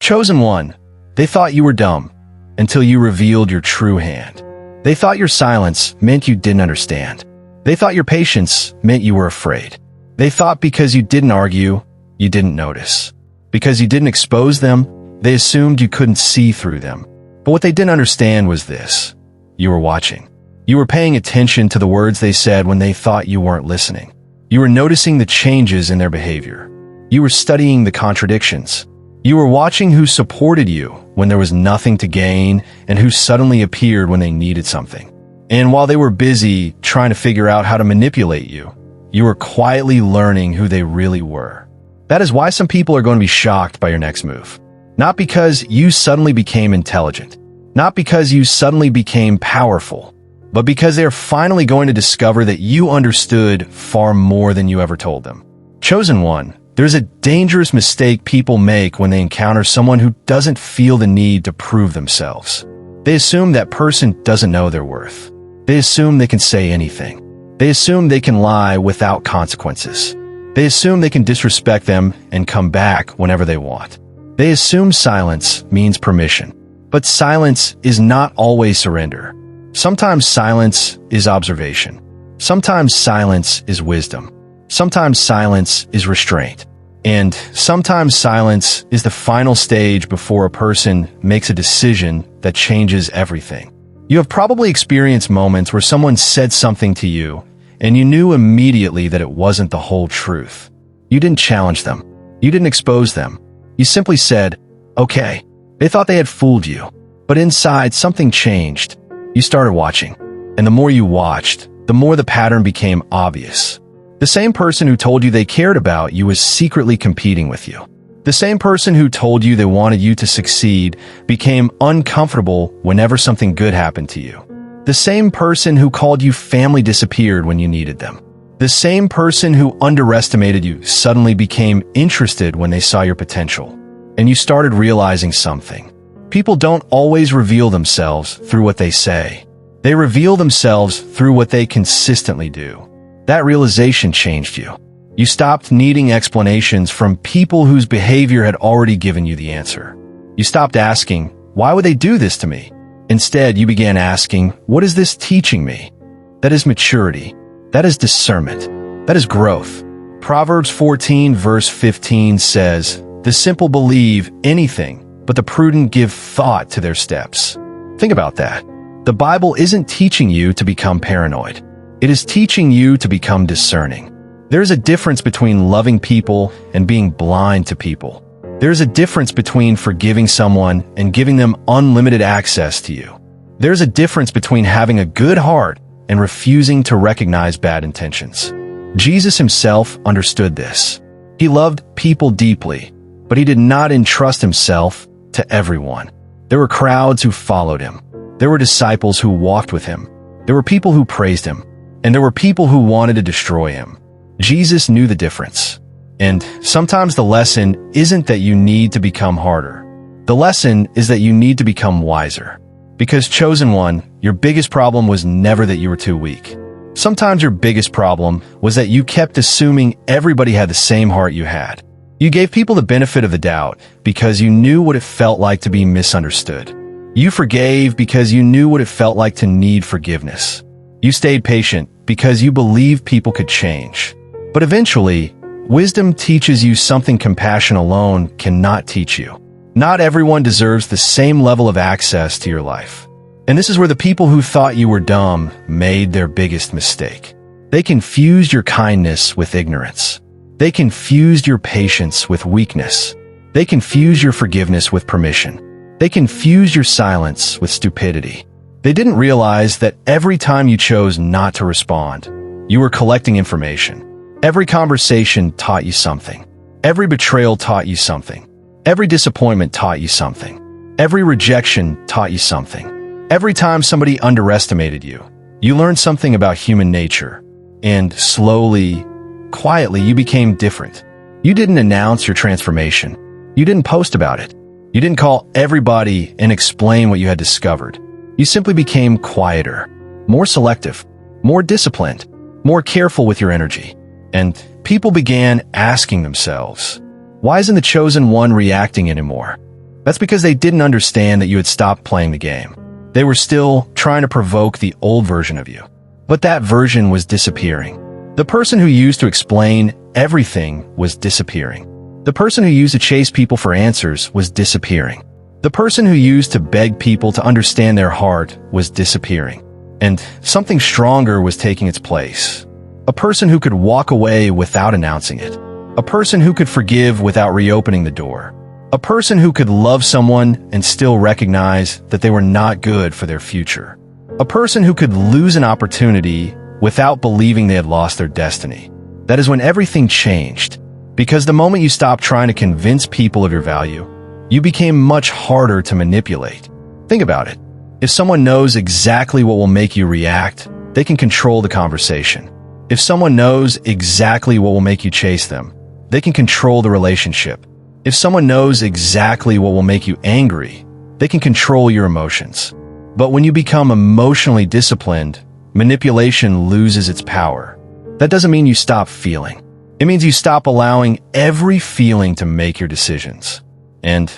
Chosen one, they thought you were dumb until you revealed your true hand. They thought your silence meant you didn't understand. They thought your patience meant you were afraid. They thought because you didn't argue, you didn't notice. Because you didn't expose them, they assumed you couldn't see through them. But what they didn't understand was this: you were watching. You were paying attention to the words they said when they thought you weren't listening. You were noticing the changes in their behavior. You were studying the contradictions. You were watching who supported you when there was nothing to gain and who suddenly appeared when they needed something. And while they were busy trying to figure out how to manipulate you, you were quietly learning who they really were. That is why some people are going to be shocked by your next move. Not because you suddenly became intelligent, not because you suddenly became powerful, but because they are finally going to discover that you understood far more than you ever told them. Chosen one, there's a dangerous mistake people make when they encounter someone who doesn't feel the need to prove themselves. They assume that person doesn't know their worth. They assume they can say anything. They assume they can lie without consequences. They assume they can disrespect them and come back whenever they want. They assume silence means permission. But silence is not always surrender. Sometimes silence is observation. Sometimes silence is wisdom. Sometimes silence is restraint. And sometimes silence is the final stage before a person makes a decision that changes everything. You have probably experienced moments where someone said something to you, and you knew immediately that it wasn't the whole truth. You didn't challenge them. You didn't expose them. You simply said, okay. They thought they had fooled you. But inside, something changed. You started watching. And the more you watched, the more the pattern became obvious. The same person who told you they cared about you was secretly competing with you. The same person who told you they wanted you to succeed became uncomfortable whenever something good happened to you. The same person who called you family disappeared when you needed them. The same person who underestimated you suddenly became interested when they saw your potential. And you started realizing something. People don't always reveal themselves through what they say. They reveal themselves through what they consistently do. That realization changed you. You stopped needing explanations from people whose behavior had already given you the answer. You stopped asking, why would they do this to me? Instead, you began asking, what is this teaching me? That is maturity. That is discernment. That is growth. Proverbs 14 verse 15 says, "The simple believe anything, but the prudent give thought to their steps." Think about that. The Bible isn't teaching you to become paranoid. It is teaching you to become discerning. There is a difference between loving people and being blind to people. There is a difference between forgiving someone and giving them unlimited access to you. There is a difference between having a good heart and refusing to recognize bad intentions. Jesus himself understood this. He loved people deeply, but he did not entrust himself to everyone. There were crowds who followed him. There were disciples who walked with him. There were people who praised him. And there were people who wanted to destroy him. Jesus knew the difference. And sometimes the lesson isn't that you need to become harder. The lesson is that you need to become wiser. Because chosen one, your biggest problem was never that you were too weak. Sometimes your biggest problem was that you kept assuming everybody had the same heart you had. You gave people the benefit of the doubt because you knew what it felt like to be misunderstood. You forgave because you knew what it felt like to need forgiveness. You stayed patient because you believed people could change. But eventually, wisdom teaches you something compassion alone cannot teach you. Not everyone deserves the same level of access to your life. And this is where the people who thought you were dumb made their biggest mistake. They confused your kindness with ignorance. They confused your patience with weakness. They confused your forgiveness with permission. They confused your silence with stupidity. They didn't realize that every time you chose not to respond, you were collecting information. Every conversation taught you something. Every betrayal taught you something. Every disappointment taught you something. Every rejection taught you something. Every time somebody underestimated you, you learned something about human nature. And slowly, quietly, you became different. You didn't announce your transformation. You didn't post about it. You didn't call everybody and explain what you had discovered. You simply became quieter, more selective, more disciplined, more careful with your energy. And people began asking themselves, why isn't the chosen one reacting anymore? That's because they didn't understand that you had stopped playing the game. They were still trying to provoke the old version of you. But that version was disappearing. The person who used to explain everything was disappearing. The person who used to chase people for answers was disappearing. The person who used to beg people to understand their heart was disappearing. And something stronger was taking its place. A person who could walk away without announcing it. A person who could forgive without reopening the door. A person who could love someone and still recognize that they were not good for their future. A person who could lose an opportunity without believing they had lost their destiny. That is when everything changed. Because the moment you stopped trying to convince people of your value, you became much harder to manipulate. Think about it. If someone knows exactly what will make you react, they can control the conversation. If someone knows exactly what will make you chase them, they can control the relationship. If someone knows exactly what will make you angry, they can control your emotions. But when you become emotionally disciplined, manipulation loses its power. That doesn't mean you stop feeling. It means you stop allowing every feeling to make your decisions. And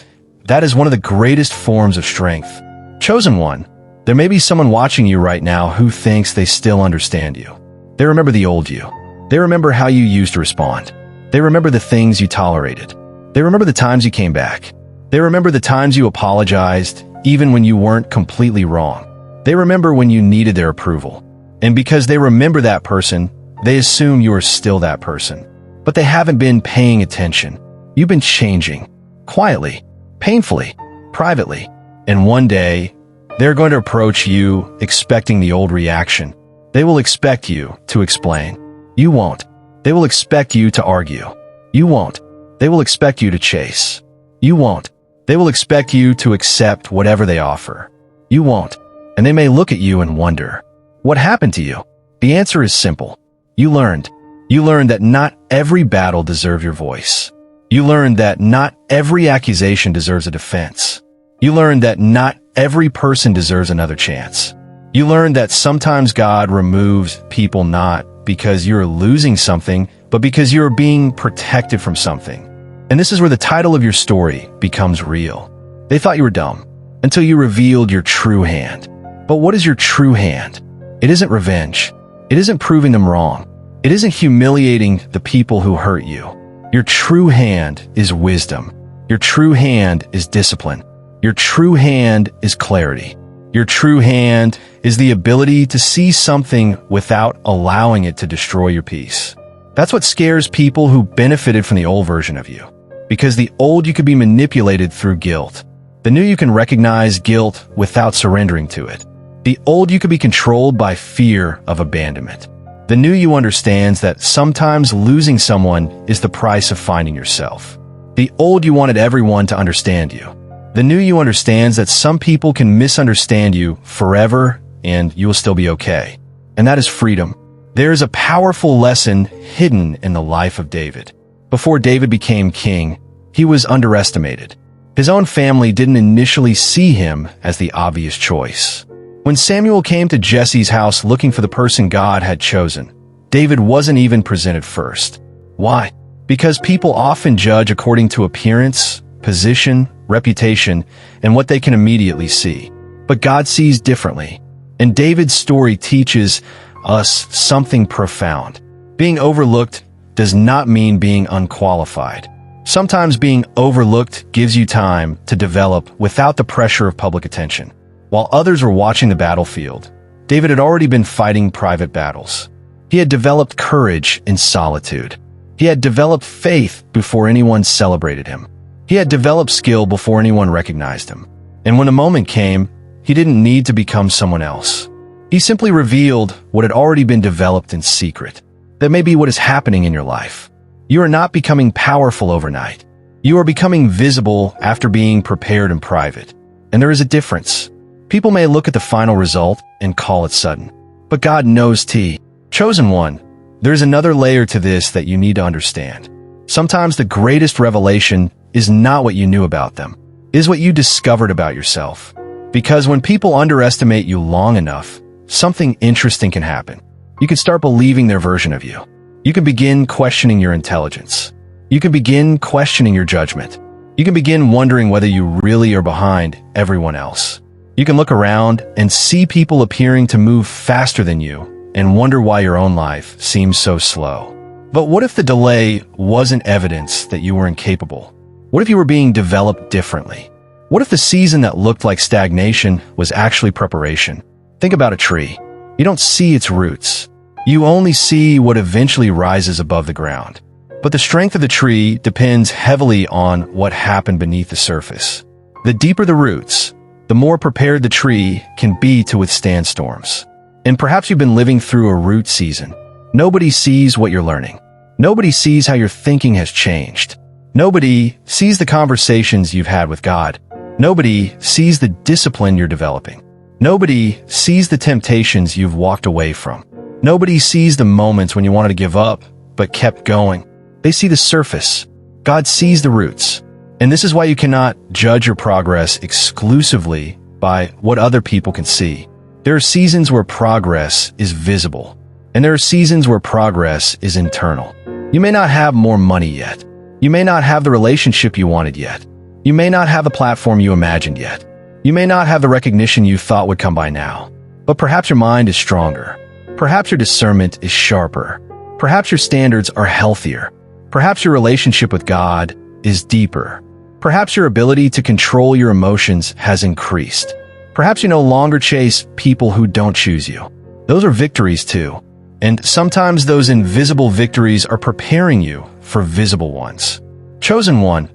that is one of the greatest forms of strength. Chosen one, there may be someone watching you right now who thinks they still understand you. They remember the old you. They remember how you used to respond. They remember the things you tolerated. They remember the times you came back. They remember the times you apologized, even when you weren't completely wrong. They remember when you needed their approval. And because they remember that person, they assume you are still that person. But they haven't been paying attention. You've been changing. Quietly, painfully, privately. And one day, they're going to approach you expecting the old reaction. They will expect you to explain. You won't. They will expect you to argue. You won't. They will expect you to chase. You won't. They will expect you to accept whatever they offer. You won't. And they may look at you and wonder, what happened to you? The answer is simple. You learned. You learned that not every battle deserves your voice. You learned that not every accusation deserves a defense. You learned that not every person deserves another chance. You learned that sometimes God removes people not because you're losing something, but because you're being protected from something. And this is where the title of your story becomes real. They thought you were dumb until you revealed your true hand. But what is your true hand? It isn't revenge. It isn't proving them wrong. It isn't humiliating the people who hurt you. Your true hand is wisdom. Your true hand is discipline. Your true hand is clarity. Your true hand is the ability to see something without allowing it to destroy your peace. That's what scares people who benefited from the old version of you. Because the old you could be manipulated through guilt. The new you can recognize guilt without surrendering to it. The old you could be controlled by fear of abandonment. The new you understands that sometimes losing someone is the price of finding yourself. The old you wanted everyone to understand you. The new you understands that some people can misunderstand you forever and you will still be okay. And that is freedom. There is a powerful lesson hidden in the life of David. Before David became king, he was underestimated. His own family didn't initially see him as the obvious choice. When Samuel came to Jesse's house looking for the person God had chosen, David wasn't even presented first. Why? Because people often judge according to appearance, position, reputation, and what they can immediately see. But God sees differently. And David's story teaches us something profound. Being overlooked does not mean being unqualified. Sometimes being overlooked gives you time to develop without the pressure of public attention. While others were watching the battlefield, David had already been fighting private battles. He had developed courage in solitude. He had developed faith before anyone celebrated him. He had developed skill before anyone recognized him. And when a moment came, he didn't need to become someone else. He simply revealed what had already been developed in secret. That may be what is happening in your life. You are not becoming powerful overnight. You are becoming visible after being prepared in private. And there is a difference. People may look at the final result and call it sudden. But God knows Chosen one, there is another layer to this that you need to understand. Sometimes the greatest revelation is not what you knew about them. It is what you discovered about yourself. Because when people underestimate you long enough, something interesting can happen. You can start believing their version of you. You can begin questioning your intelligence. You can begin questioning your judgment. You can begin wondering whether you really are behind everyone else. You can look around and see people appearing to move faster than you and wonder why your own life seems so slow. But what if the delay wasn't evidence that you were incapable? What if you were being developed differently? What if the season that looked like stagnation was actually preparation? Think about a tree. You don't see its roots. You only see what eventually rises above the ground. But the strength of the tree depends heavily on what happened beneath the surface. The deeper the roots, the more prepared the tree can be to withstand storms. And perhaps you've been living through a root season. Nobody sees what you're learning. Nobody sees how your thinking has changed. Nobody sees the conversations you've had with God. Nobody sees the discipline you're developing. Nobody sees the temptations you've walked away from. Nobody sees the moments when you wanted to give up, but kept going. They see the surface. God sees the roots. And this is why you cannot judge your progress exclusively by what other people can see. There are seasons where progress is visible, and there are seasons where progress is internal. You may not have more money yet. You may not have the relationship you wanted yet. You may not have the platform you imagined yet. You may not have the recognition you thought would come by now. But perhaps your mind is stronger. Perhaps your discernment is sharper. Perhaps your standards are healthier. Perhaps your relationship with God is deeper. Perhaps your ability to control your emotions has increased. Perhaps you no longer chase people who don't choose you. Those are victories too. And sometimes those invisible victories are preparing you for visible ones. Chosen one.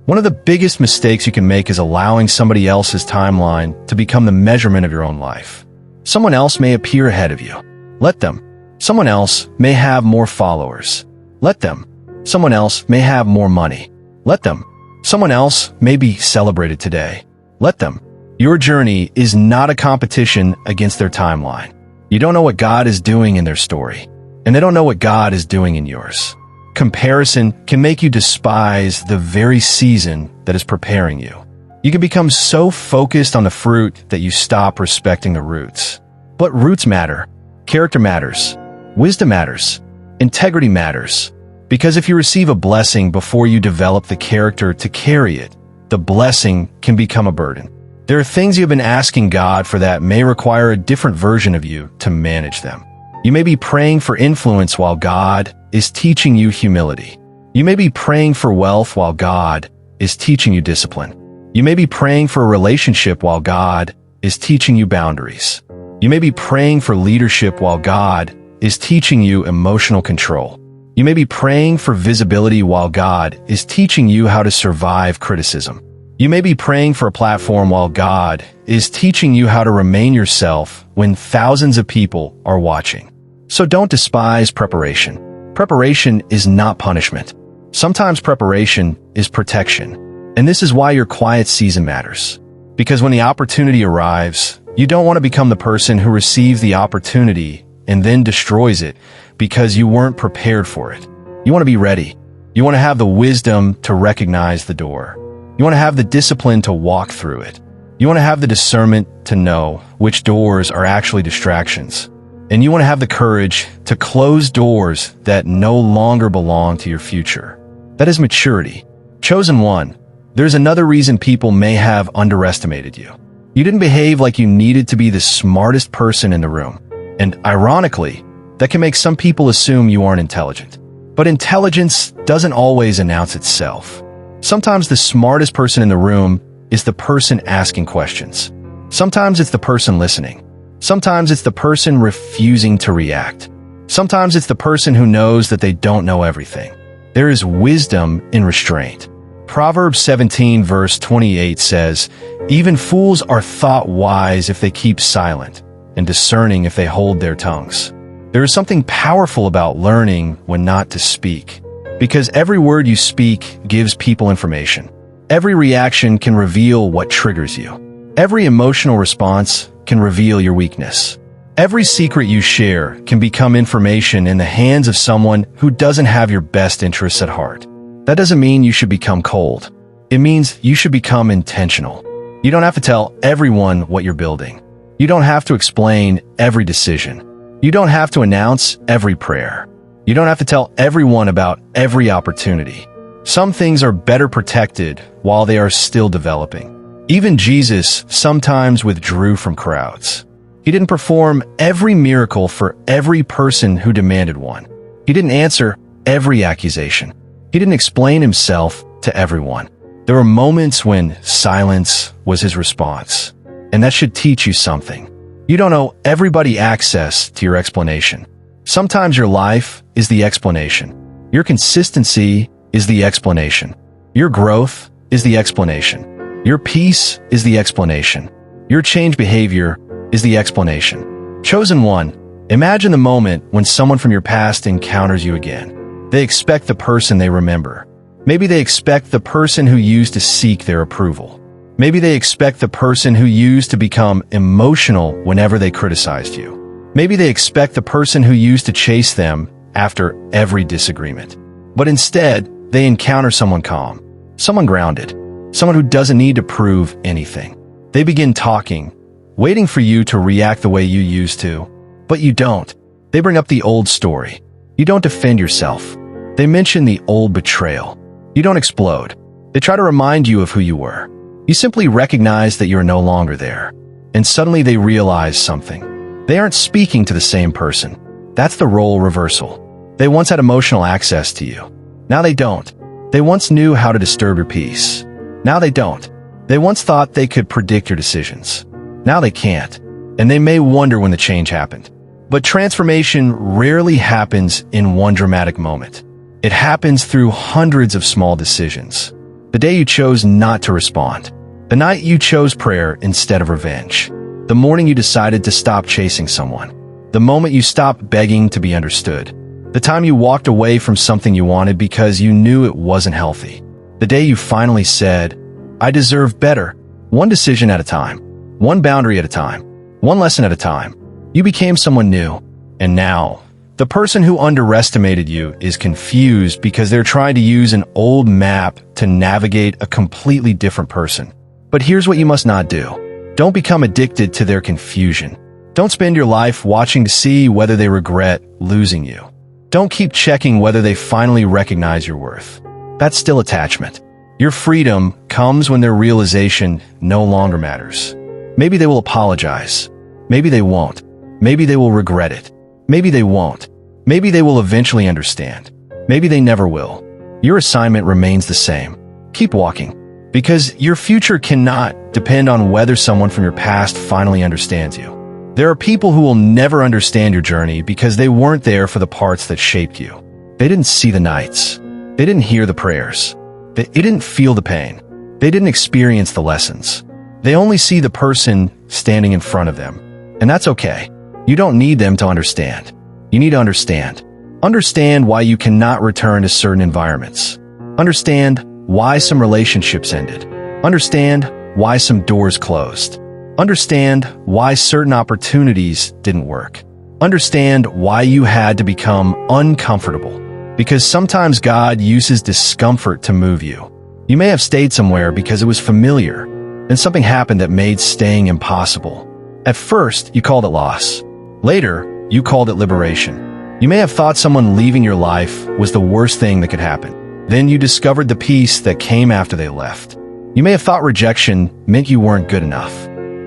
One of the biggest mistakes you can make is allowing somebody else's timeline to become the measurement of your own life. Someone else may appear ahead of you. Let them. Someone else may have more followers. Let them. Someone else may have more money. Let them. Someone else may be celebrated today. Let them. Your journey is not a competition against their timeline. You don't know what God is doing in their story, and they don't know what God is doing in yours. Comparison can make you despise the very season that is preparing you. You can become so focused on the fruit that you stop respecting the roots. But roots matter. Character matters. Wisdom matters. Integrity matters. Because if you receive a blessing before you develop the character to carry it, the blessing can become a burden. There are things you've been asking God for that may require a different version of you to manage them. You may be praying for influence while God is teaching you humility. You may be praying for wealth while God is teaching you discipline. You may be praying for a relationship while God is teaching you boundaries. You may be praying for leadership while God is teaching you emotional control. You may be praying for visibility while God is teaching you how to survive criticism. You may be praying for a platform while God is teaching you how to remain yourself when thousands of people are watching. So don't despise preparation. Preparation is not punishment. Sometimes preparation is protection. And this is why your quiet season matters. Because when the opportunity arrives, you don't want to become the person who receives the opportunity and then destroys it because you weren't prepared for it. You want to be ready. You want to have the wisdom to recognize the door. You want to have the discipline to walk through it. You want to have the discernment to know which doors are actually distractions. And you want to have the courage to close doors that no longer belong to your future. That is maturity. Chosen one. There's another reason people may have underestimated you. You didn't behave like you needed to be the smartest person in the room. And ironically, that can make some people assume you aren't intelligent. But intelligence doesn't always announce itself. Sometimes the smartest person in the room is the person asking questions. Sometimes it's the person listening. Sometimes it's the person refusing to react. Sometimes it's the person who knows that they don't know everything. There is wisdom in restraint. Proverbs 17 verse 28 says, "Even fools are thought wise if they keep silent, and discerning if they hold their tongues." There is something powerful about learning when not to speak, because every word you speak gives people information. Every reaction can reveal what triggers you. Every emotional response can reveal your weakness. Every secret you share can become information in the hands of someone who doesn't have your best interests at heart. That doesn't mean you should become cold. It means you should become intentional. You don't have to tell everyone what you're building. You don't have to explain every decision. You don't have to announce every prayer. You don't have to tell everyone about every opportunity. Some things are better protected while they are still developing. Even Jesus sometimes withdrew from crowds. He didn't perform every miracle for every person who demanded one. He didn't answer every accusation. He didn't explain himself to everyone. There were moments when silence was his response. And that should teach you something. You don't owe everybody access to your explanation. Sometimes your life is the explanation. Your consistency is the explanation. Your growth is the explanation. Your peace is the explanation. Your changed behavior is the explanation. Chosen one, imagine the moment when someone from your past encounters you again. They expect the person they remember. Maybe they expect the person who used to seek their approval. Maybe they expect the person who used to become emotional whenever they criticized you. Maybe they expect the person who used to chase them after every disagreement. But instead, they encounter someone calm, someone grounded, someone who doesn't need to prove anything. They begin talking, waiting for you to react the way you used to, but you don't. They bring up the old story. You don't defend yourself. They mention the old betrayal. You don't explode. They try to remind you of who you were. You simply recognize that you're no longer there. And suddenly they realize something. They aren't speaking to the same person. That's the role reversal. They once had emotional access to you. Now they don't. They once knew how to disturb your peace. Now they don't. They once thought they could predict your decisions. Now they can't. And they may wonder when the change happened. But transformation rarely happens in one dramatic moment. It happens through hundreds of small decisions. The day you chose not to respond. The night you chose prayer instead of revenge. The morning you decided to stop chasing someone. The moment you stopped begging to be understood. The time you walked away from something you wanted because you knew it wasn't healthy. The day you finally said, I deserve better. One decision at a time. One boundary at a time. One lesson at a time. You became someone new. And now, the person who underestimated you is confused because they're trying to use an old map to navigate a completely different person. But here's what you must not do. Don't become addicted to their confusion. Don't spend your life watching to see whether they regret losing you. Don't keep checking whether they finally recognize your worth. That's still attachment. Your freedom comes when their realization no longer matters. Maybe they will apologize. Maybe they won't. Maybe they will regret it. Maybe they won't. Maybe they will eventually understand. Maybe they never will. Your assignment remains the same. Keep walking. Because your future cannot depend on whether someone from your past finally understands you. There are people who will never understand your journey because they weren't there for the parts that shaped you. They didn't see the nights. They didn't hear the prayers. They didn't feel the pain. They didn't experience the lessons. They only see the person standing in front of them. And that's okay. You don't need them to understand. You need to understand. Understand why you cannot return to certain environments. Understand why some relationships ended. Understand why some doors closed. Understand why certain opportunities didn't work. Understand why you had to become uncomfortable. Because sometimes God uses discomfort to move you. You may have stayed somewhere because it was familiar. Then something happened that made staying impossible. At first, you called it loss. Later, you called it liberation. You may have thought someone leaving your life was the worst thing that could happen. Then you discovered the peace that came after they left. You may have thought rejection meant you weren't good enough.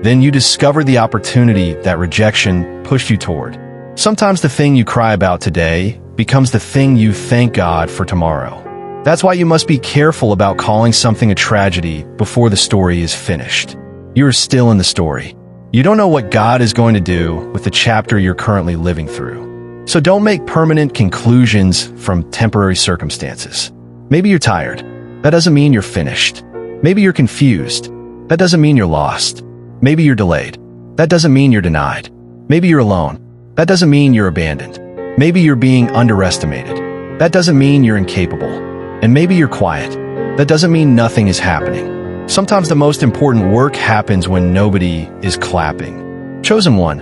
Then you discovered the opportunity that rejection pushed you toward. Sometimes the thing you cry about today becomes the thing you thank God for tomorrow. That's why you must be careful about calling something a tragedy before the story is finished. You are still in the story. You don't know what God is going to do with the chapter you're currently living through. So don't make permanent conclusions from temporary circumstances. Maybe you're tired. That doesn't mean you're finished. Maybe you're confused. That doesn't mean you're lost. Maybe you're delayed. That doesn't mean you're denied. Maybe you're alone. That doesn't mean you're abandoned. Maybe you're being underestimated. That doesn't mean you're incapable. And maybe you're quiet. That doesn't mean nothing is happening. Sometimes the most important work happens when nobody is clapping. Chosen one,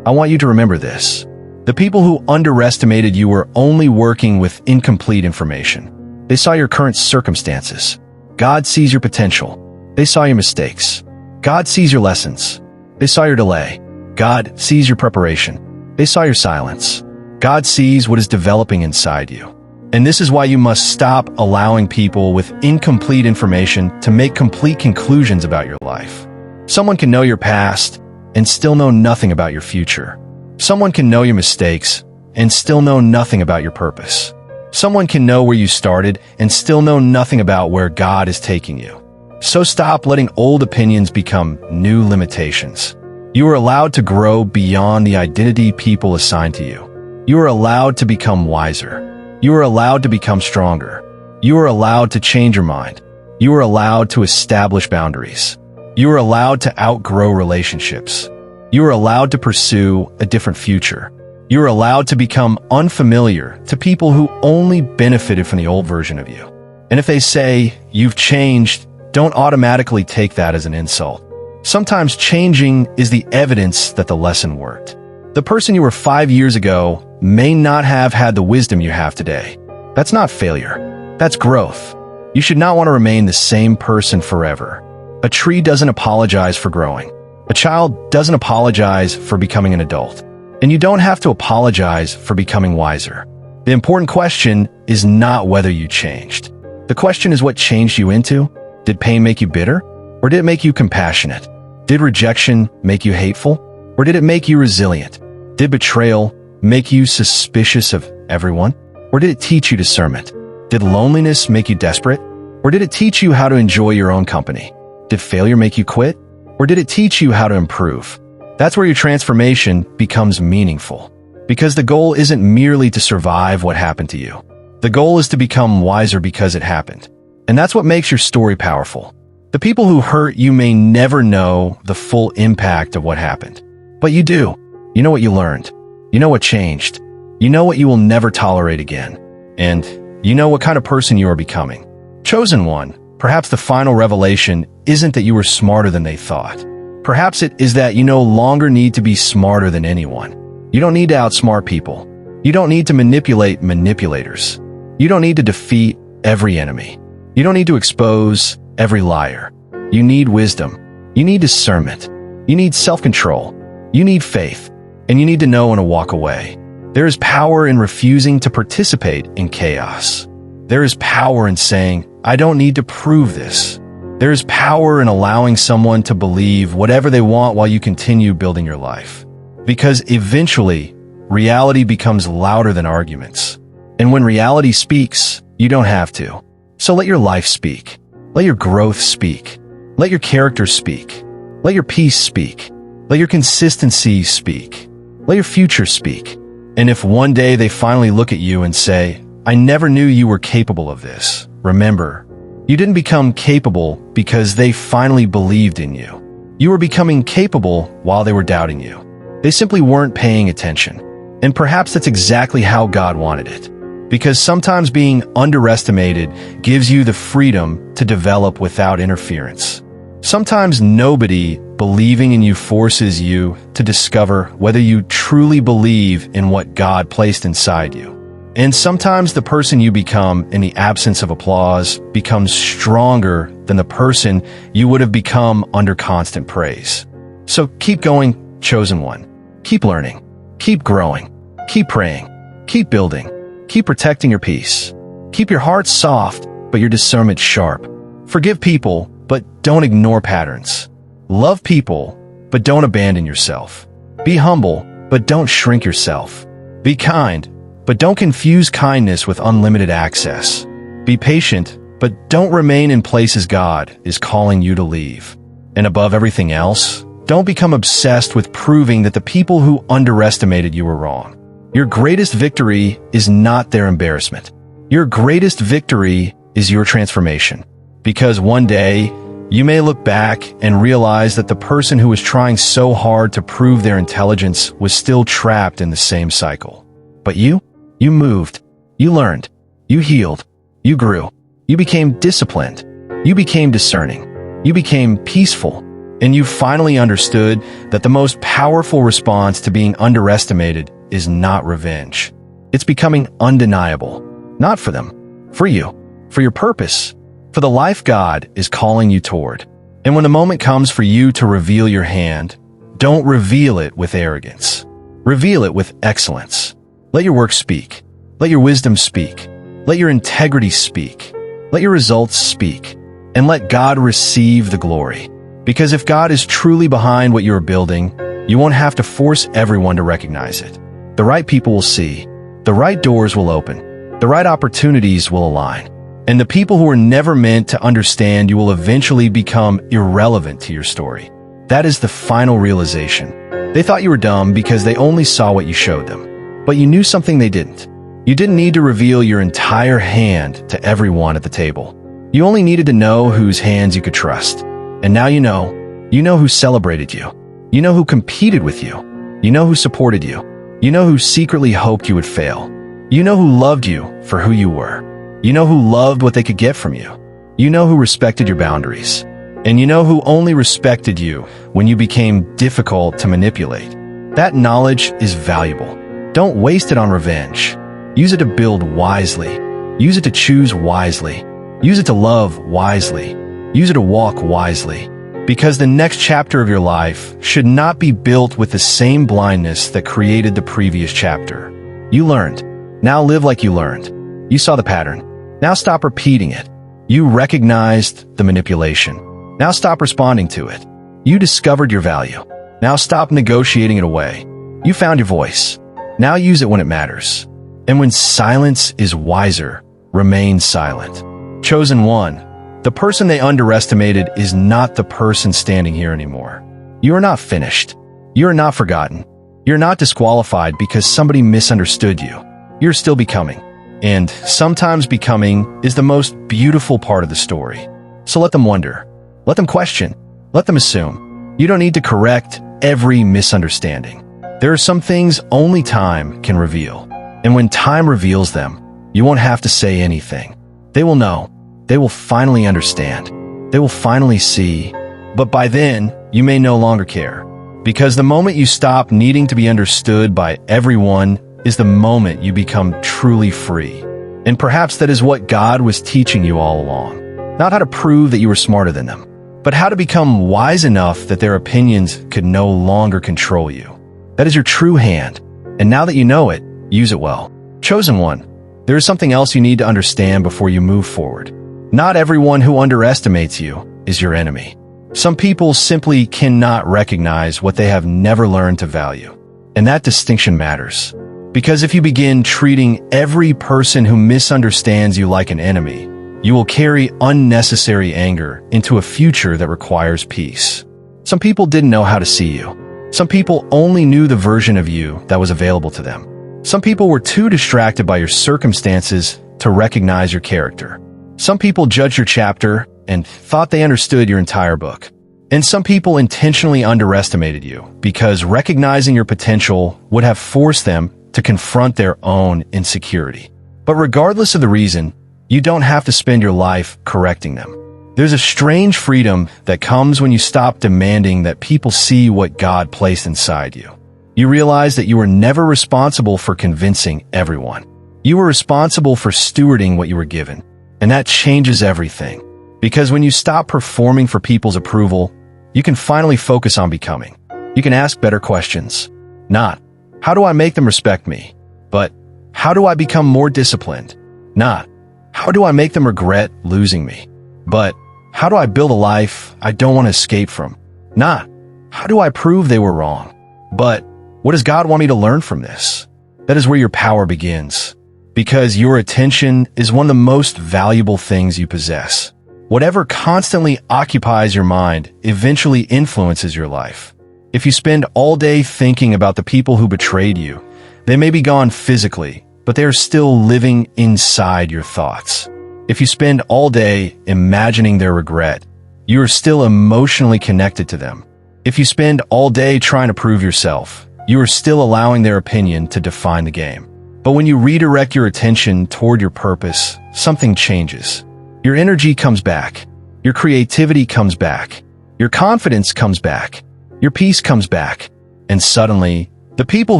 I want you to remember this. The people who underestimated you were only working with incomplete information. They saw your current circumstances. God sees your potential. They saw your mistakes. God sees your lessons. They saw your delay. God sees your preparation. They saw your silence. God sees what is developing inside you. And this is why you must stop allowing people with incomplete information to make complete conclusions about your life. Someone can know your past and still know nothing about your future. Someone can know your mistakes and still know nothing about your purpose. Someone can know where you started and still know nothing about where God is taking you. So stop letting old opinions become new limitations. You are allowed to grow beyond the identity people assign to you. You are allowed to become wiser. You are allowed to become stronger. You are allowed to change your mind. You are allowed to establish boundaries. You are allowed to outgrow relationships. You are allowed to pursue a different future. You are allowed to become unfamiliar to people who only benefited from the old version of you. And if they say, "You've changed," don't automatically take that as an insult. Sometimes changing is the evidence that the lesson worked. The person you were 5 years ago may not have had the wisdom you have today. That's not failure. That's growth. You should not want to remain the same person forever. A tree doesn't apologize for growing. A child doesn't apologize for becoming an adult. And you don't have to apologize for becoming wiser. The important question is not whether you changed. The question is what changed you into. Did pain make you bitter? Or did it make you compassionate? Did rejection make you hateful? Or did it make you resilient? Did betrayal make you suspicious of everyone? Or did it teach you discernment? Did loneliness make you desperate? Or did it teach you how to enjoy your own company? Did failure make you quit? Or did it teach you how to improve? That's where your transformation becomes meaningful. Because the goal isn't merely to survive what happened to you. The goal is to become wiser because it happened. And that's what makes your story powerful. The people who hurt you may never know the full impact of what happened. But you do. You know what you learned. You know what changed. You know what you will never tolerate again. And you know what kind of person you are becoming. Chosen one, perhaps the final revelation isn't that you were smarter than they thought. Perhaps it is that you no longer need to be smarter than anyone. You don't need to outsmart people. You don't need to manipulate manipulators. You don't need to defeat every enemy. You don't need to expose every liar. You need wisdom. You need discernment. You need self-control. You need faith. And you need to know when to walk away. There is power in refusing to participate in chaos. There is power in saying, "I don't need to prove this." There is power in allowing someone to believe whatever they want while you continue building your life. Because eventually, reality becomes louder than arguments. And when reality speaks, you don't have to. So let your life speak. Let your growth speak. Let your character speak. Let your peace speak. Let your consistency speak. Let your future speak. And if one day they finally look at you and say, "I never knew you were capable of this," remember, you didn't become capable because they finally believed in you. You were becoming capable while they were doubting you. They simply weren't paying attention. And perhaps that's exactly how God wanted it. Because sometimes being underestimated gives you the freedom to develop without interference. Sometimes nobody believing in you forces you to discover whether you truly believe in what God placed inside you. And sometimes the person you become in the absence of applause becomes stronger than the person you would have become under constant praise. So keep going, chosen one. Keep learning. Keep growing. Keep praying. Keep building. Keep protecting your peace. Keep your heart soft, but your discernment sharp. Forgive people, but don't ignore patterns. Love people, but don't abandon yourself. Be humble, but don't shrink yourself. Be kind, but don't confuse kindness with unlimited access. Be patient, but don't remain in places God is calling you to leave. And above everything else, don't become obsessed with proving that the people who underestimated you were wrong. Your greatest victory is not their embarrassment. Your greatest victory is your transformation. Because one day, you may look back and realize that the person who was trying so hard to prove their intelligence was still trapped in the same cycle. But you moved, you learned, you healed, you grew, you became disciplined, you became discerning, you became peaceful, and you finally understood that the most powerful response to being underestimated is not revenge. It's becoming undeniable, not for them, for you, for your purpose, for the life God is calling you toward. And when the moment comes for you to reveal your hand, don't reveal it with arrogance. Reveal it with excellence. Let your work speak. Let your wisdom speak. Let your integrity speak. Let your results speak. And let God receive the glory. Because if God is truly behind what you are building, you won't have to force everyone to recognize it. The right people will see. The right doors will open. The right opportunities will align. And the people who were never meant to understand you will eventually become irrelevant to your story. That is the final realization. They thought you were dumb because they only saw what you showed them. But you knew something they didn't. You didn't need to reveal your entire hand to everyone at the table. You only needed to know whose hands you could trust. And now you know. You know who celebrated you. You know who competed with you. You know who supported you. You know who secretly hoped you would fail. You know who loved you for who you were. You know who loved what they could get from you. You know who respected your boundaries. And you know who only respected you when you became difficult to manipulate. That knowledge is valuable. Don't waste it on revenge. Use it to build wisely. Use it to choose wisely. Use it to love wisely. Use it to walk wisely. Because the next chapter of your life should not be built with the same blindness that created the previous chapter. You learned. Now live like you learned. You saw the pattern. Now stop repeating it. You recognized the manipulation. Now stop responding to it. You discovered your value. Now stop negotiating it away. You found your voice. Now use it when it matters. And when silence is wiser, remain silent. Chosen one. The person they underestimated is not the person standing here anymore. You are not finished. You are not forgotten. You're not disqualified because somebody misunderstood you. You're still becoming. And sometimes becoming is the most beautiful part of the story. So let them wonder. Let them question. Let them assume. You don't need to correct every misunderstanding. There are some things only time can reveal. And when time reveals them, you won't have to say anything. They will know. They will finally understand. They will finally see. But by then, you may no longer care. Because the moment you stop needing to be understood by everyone is the moment you become truly free. And perhaps that is what God was teaching you all along. Not how to prove that you were smarter than them, but how to become wise enough that their opinions could no longer control you. That is your true hand. And now that you know it, use it well. Chosen one. There is something else you need to understand before you move forward. Not everyone who underestimates you is your enemy. Some people simply cannot recognize what they have never learned to value. And that distinction matters. Because if you begin treating every person who misunderstands you like an enemy, you will carry unnecessary anger into a future that requires peace. Some people didn't know how to see you. Some people only knew the version of you that was available to them. Some people were too distracted by your circumstances to recognize your character. Some people judged your chapter and thought they understood your entire book. And some people intentionally underestimated you because recognizing your potential would have forced them to confront their own insecurity. But regardless of the reason, you don't have to spend your life correcting them. There's a strange freedom that comes when you stop demanding that people see what God placed inside you. You realize that you were never responsible for convincing everyone. You were responsible for stewarding what you were given. And that changes everything. Because when you stop performing for people's approval, you can finally focus on becoming. You can ask better questions. Not, how do I make them respect me? But, how do I become more disciplined? Not, how do I make them regret losing me? But, how do I build a life I don't want to escape from? Not, how do I prove they were wrong? But, what does God want me to learn from this? That is where your power begins. Because your attention is one of the most valuable things you possess. Whatever constantly occupies your mind eventually influences your life. If you spend all day thinking about the people who betrayed you, they may be gone physically, but they are still living inside your thoughts. If you spend all day imagining their regret, you are still emotionally connected to them. If you spend all day trying to prove yourself, you are still allowing their opinion to define the game. But when you redirect your attention toward your purpose, something changes. Your energy comes back. Your creativity comes back. Your confidence comes back. Your peace comes back. And suddenly, the people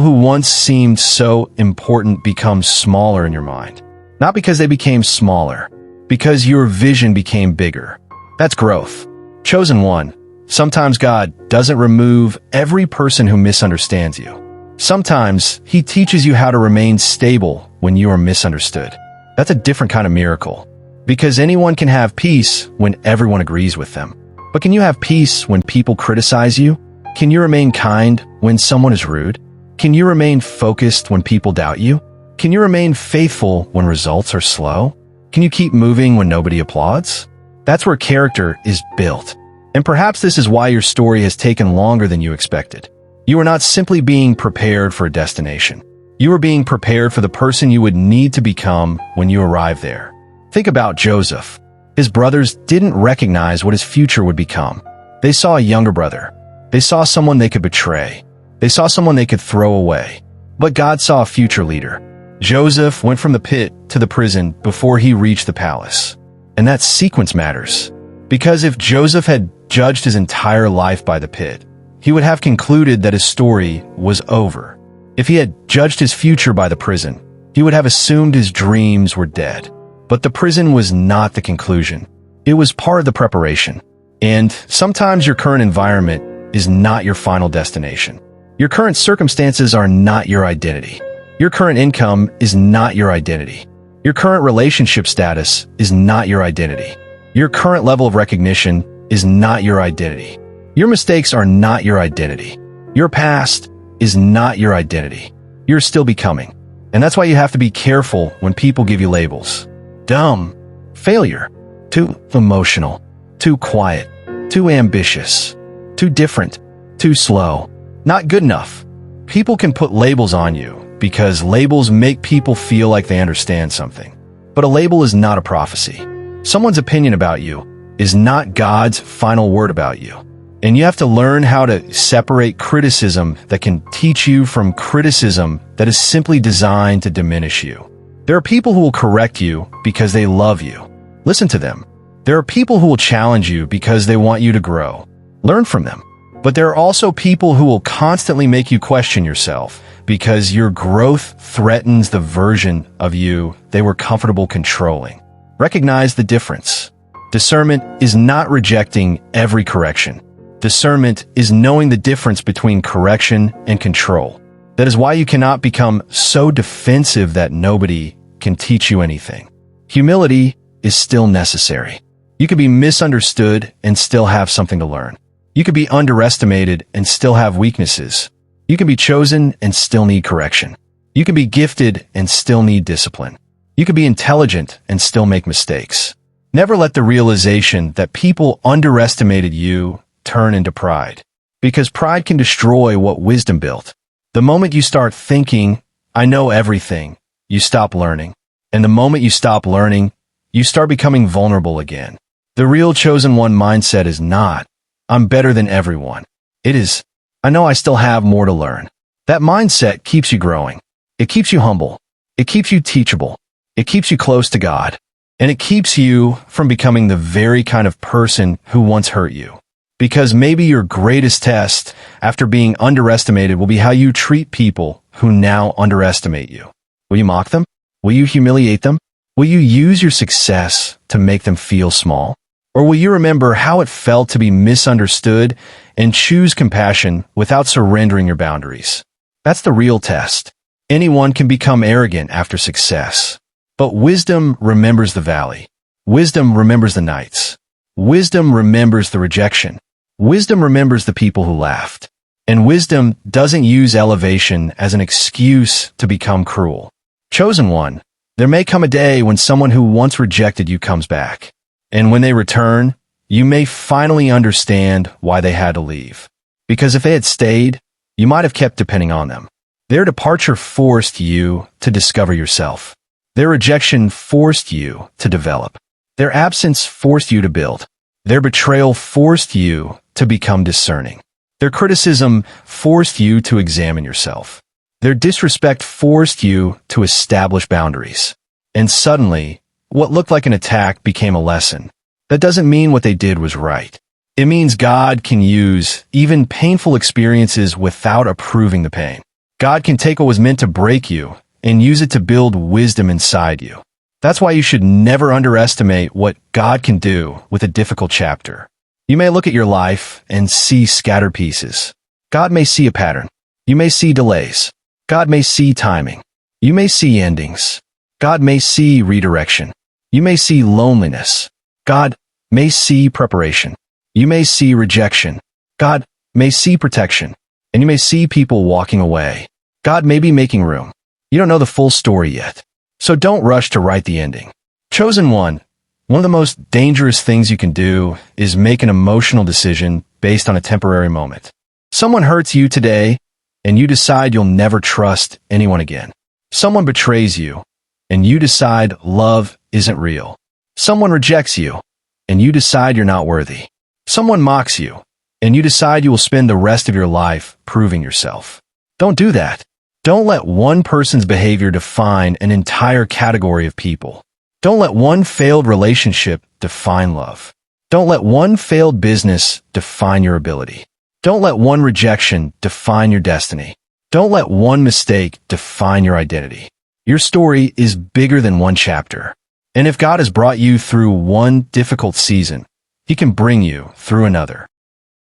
who once seemed so important become smaller in your mind. Not because they became smaller, because your vision became bigger. That's growth. Chosen one. Sometimes God doesn't remove every person who misunderstands you. Sometimes He teaches you how to remain stable when you are misunderstood. That's a different kind of miracle. Because anyone can have peace when everyone agrees with them. But can you have peace when people criticize you? Can you remain kind when someone is rude? Can you remain focused when people doubt you? Can you remain faithful when results are slow? Can you keep moving when nobody applauds? That's where character is built. And perhaps this is why your story has taken longer than you expected. You are not simply being prepared for a destination. You are being prepared for the person you would need to become when you arrive there. Think about Joseph. His brothers didn't recognize what his future would become. They saw a younger brother. They saw someone they could betray. They saw someone they could throw away. But God saw a future leader. Joseph went from the pit to the prison before he reached the palace. And that sequence matters. Because if Joseph had judged his entire life by the pit, he would have concluded that his story was over. If he had judged his future by the prison, he would have assumed his dreams were dead. But the prison was not the conclusion. It was part of the preparation. And sometimes your current environment is not your final destination. Your current circumstances are not your identity. Your current income is not your identity. Your current relationship status is not your identity. Your current level of recognition is not your identity. Your mistakes are not your identity. Your past is not your identity. You're still becoming. And that's why you have to be careful when people give you labels. Dumb, failure, too emotional, too quiet, too ambitious, too different, too slow, not good enough. People can put labels on you because labels make people feel like they understand something. But a label is not a prophecy. Someone's opinion about you is not God's final word about you. And you have to learn how to separate criticism that can teach you from criticism that is simply designed to diminish you. There are people who will correct you because they love you. Listen to them. There are people who will challenge you because they want you to grow. Learn from them. But there are also people who will constantly make you question yourself because your growth threatens the version of you they were comfortable controlling. Recognize the difference. Discernment is not rejecting every correction. Discernment is knowing the difference between correction and control. That is why you cannot become so defensive that nobody can teach you anything. Humility is still necessary. You could be misunderstood and still have something to learn. You could be underestimated and still have weaknesses. You can be chosen and still need correction. You can be gifted and still need discipline. You can be intelligent and still make mistakes. Never let the realization that people underestimated you turn into pride, because pride can destroy what wisdom built. The moment you start thinking, I know everything, you stop learning. And the moment you stop learning, you start becoming vulnerable again. The real chosen one mindset is not, I'm better than everyone. It is, I know I still have more to learn. That mindset keeps you growing. It keeps you humble. It keeps you teachable. It keeps you close to God. And it keeps you from becoming the very kind of person who once hurt you. Because maybe your greatest test after being underestimated will be how you treat people who now underestimate you. Will you mock them? Will you humiliate them? Will you use your success to make them feel small? Or will you remember how it felt to be misunderstood and choose compassion without surrendering your boundaries? That's the real test. Anyone can become arrogant after success. But wisdom remembers the valley. Wisdom remembers the nights. Wisdom remembers the rejection. Wisdom remembers the people who laughed. And wisdom doesn't use elevation as an excuse to become cruel. Chosen one, there may come a day when someone who once rejected you comes back. And when they return, you may finally understand why they had to leave. Because if they had stayed, you might have kept depending on them. Their departure forced you to discover yourself. Their rejection forced you to develop. Their absence forced you to build. Their betrayal forced you to become discerning. Their criticism forced you to examine yourself. Their disrespect forced you to establish boundaries. And suddenly, what looked like an attack became a lesson. That doesn't mean what they did was right. It means God can use even painful experiences without approving the pain. God can take what was meant to break you and use it to build wisdom inside you. That's why you should never underestimate what God can do with a difficult chapter. You may look at your life and see scattered pieces. God may see a pattern. You may see delays. God may see timing. You may see endings. God may see redirection. You may see loneliness. God may see preparation. You may see rejection. God may see protection. And you may see people walking away. God may be making room. You don't know the full story yet. So don't rush to write the ending. Chosen one of the most dangerous things you can do is make an emotional decision based on a temporary moment. Someone hurts you today, and you decide you'll never trust anyone again. Someone betrays you, and you decide love isn't real. Someone rejects you, and you decide you're not worthy. Someone mocks you, and you decide you will spend the rest of your life proving yourself. Don't do that. Don't let one person's behavior define an entire category of people. Don't let one failed relationship define love. Don't let one failed business define your ability. Don't let one rejection define your destiny. Don't let one mistake define your identity. Your story is bigger than one chapter. And if God has brought you through one difficult season, He can bring you through another.